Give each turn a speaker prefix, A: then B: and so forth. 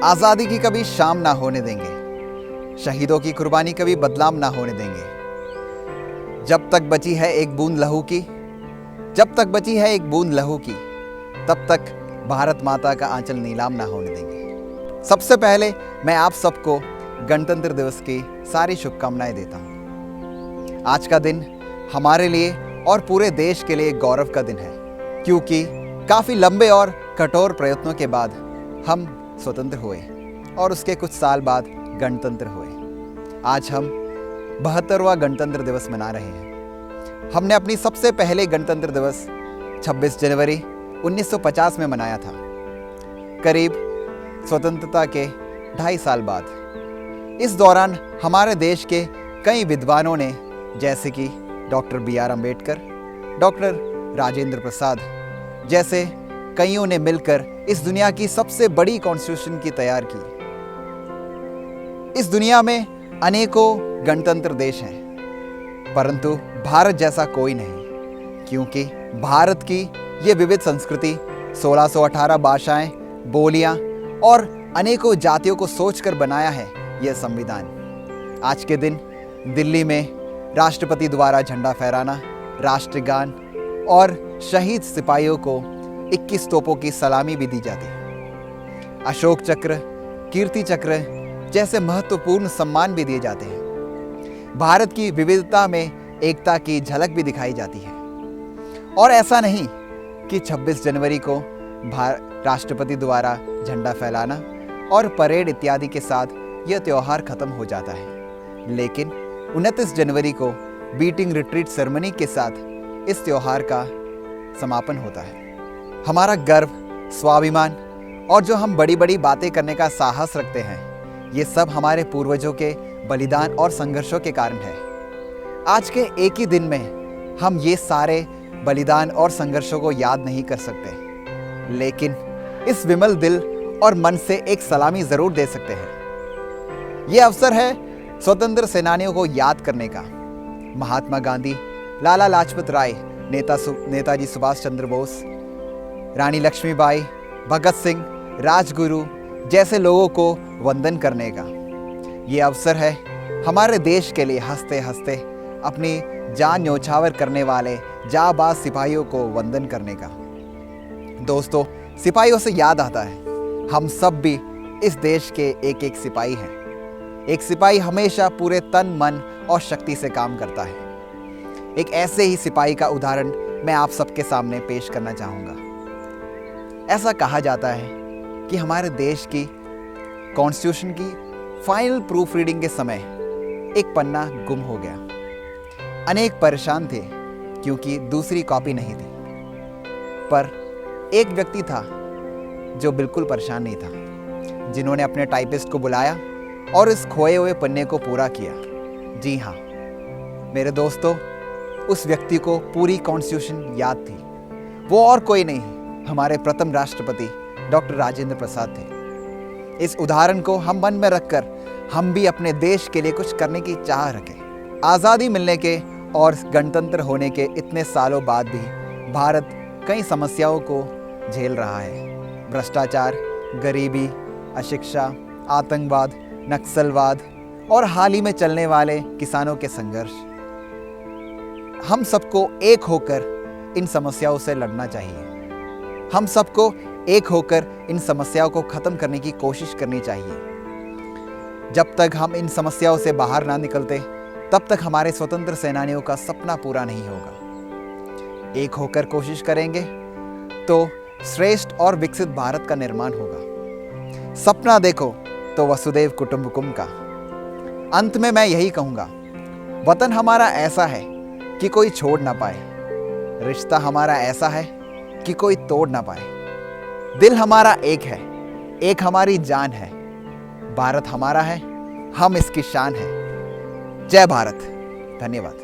A: आज़ादी की कभी शाम ना होने देंगे, शहीदों की कुर्बानी कभी बदनाम ना होने देंगे। जब तक बची है एक बूंद लहू की, जब तक बची है एक बूंद लहू की, तब तक भारत माता का आंचल नीलाम ना होने देंगे। सबसे पहले मैं आप सबको गणतंत्र दिवस की सारी शुभकामनाएं देता हूं। आज का दिन हमारे लिए और पूरे देश के लिए एक गौरव का दिन है, क्योंकि काफ़ी लंबे और कठोर प्रयत्नों के बाद हम स्वतंत्र हुए और उसके कुछ साल बाद गणतंत्र हुए। आज हम 72वां गणतंत्र दिवस मना रहे हैं। हमने अपनी सबसे पहले गणतंत्र दिवस 26 जनवरी 1950 में मनाया था, करीब स्वतंत्रता के 2.5 साल बाद। इस दौरान हमारे देश के कई विद्वानों ने, जैसे कि doctor B.R. Ambedkar, doctor Rajendra Prasad जैसे कईयों ने मिलकर इस दुनिया की सबसे बड़ी कॉन्स्टिट्यूशन की तैयार की। इस दुनिया में अनेकों गणतंत्र देश हैं, परंतु भारत जैसा कोई नहीं, क्योंकि भारत की ये विविध संस्कृति, 1618 भाषाएं, बोलियां और अनेकों जातियों को सोचकर बनाया है यह संविधान। आज के दिन दिल्ली में राष्ट्रपति द्वारा झंडा फहराना, राष्ट्रगान और शहीद सिपाहियों को 21 तोपों की सलामी भी दी जाती है। अशोक चक्र, कीर्ति चक्र जैसे महत्वपूर्ण सम्मान भी दिए जाते हैं। भारत की विविधता में एकता की झलक भी दिखाई जाती है। और ऐसा नहीं कि 26 जनवरी को राष्ट्रपति द्वारा झंडा फहराना और परेड इत्यादि के साथ यह त्यौहार खत्म हो जाता है, लेकिन 29 जनवरी को बीटिंग रिट्रीट सेरेमनी के साथ इस त्यौहार का समापन होता है। हमारा गर्व, स्वाभिमान और जो हम बड़ी बड़ी बातें करने का साहस रखते हैं, ये सब हमारे पूर्वजों के बलिदान और संघर्षों के कारण है। आज के एक ही दिन में हम ये सारे बलिदान और संघर्षों को याद नहीं कर सकते, लेकिन इस विमल दिल और मन से एक सलामी जरूर दे सकते हैं। ये अवसर है स्वतंत्र सेनानियों को याद करने का। महात्मा गांधी, लाला लाजपत राय, नेताजी सुभाष चंद्र बोस, रानी लक्ष्मीबाई, भगत सिंह, राजगुरु जैसे लोगों को वंदन करने का। ये अवसर है हमारे देश के लिए हंसते हंसते अपनी जान न्यौछावर करने वाले जाबाज सिपाहियों को वंदन करने का। दोस्तों, सिपाहियों से याद आता है, हम सब भी इस देश के एक एक सिपाही हैं। एक सिपाही हमेशा पूरे तन, मन और शक्ति से काम करता है। एक ऐसे ही सिपाही का उदाहरण मैं आप सबके सामने पेश करना चाहूँगा। ऐसा कहा जाता है कि हमारे देश की कॉन्स्टिट्यूशन की फाइनल प्रूफ रीडिंग के समय एक पन्ना गुम हो गया। अनेक परेशान थे क्योंकि दूसरी कॉपी नहीं थी, पर एक व्यक्ति था जो बिल्कुल परेशान नहीं था, जिन्होंने अपने टाइपिस्ट को बुलाया और इस खोए हुए पन्ने को पूरा किया। जी हाँ मेरे दोस्तों, उस व्यक्ति को पूरी कॉन्स्टिट्यूशन याद थी। वो और कोई नहीं, हमारे प्रथम राष्ट्रपति डॉक्टर राजेंद्र प्रसाद थे। इस उदाहरण को हम मन में रखकर हम भी अपने देश के लिए कुछ करने की चाह रखें। आज़ादी मिलने के और गणतंत्र होने के इतने सालों बाद भी भारत कई समस्याओं को झेल रहा है। भ्रष्टाचार, गरीबी, अशिक्षा, आतंकवाद, नक्सलवाद और हाल ही में चलने वाले किसानों के संघर्ष। हम सबको एक होकर इन समस्याओं से लड़ना चाहिए। हम सबको एक होकर इन समस्याओं को खत्म करने की कोशिश करनी चाहिए। जब तक हम इन समस्याओं से बाहर ना निकलते, तब तक हमारे स्वतंत्र सेनानियों का सपना पूरा नहीं होगा। एक होकर कोशिश करेंगे तो श्रेष्ठ और विकसित भारत का निर्माण होगा। सपना देखो तो वसुधैव कुटुंबकम का। अंत में मैं यही कहूँगा, वतन हमारा ऐसा है कि कोई छोड़ ना पाए, रिश्ता हमारा ऐसा है कि कोई तोड़ ना पाए, दिल हमारा एक है, एक हमारी जान है, भारत हमारा है, हम इसकी शान है। जय भारत। धन्यवाद।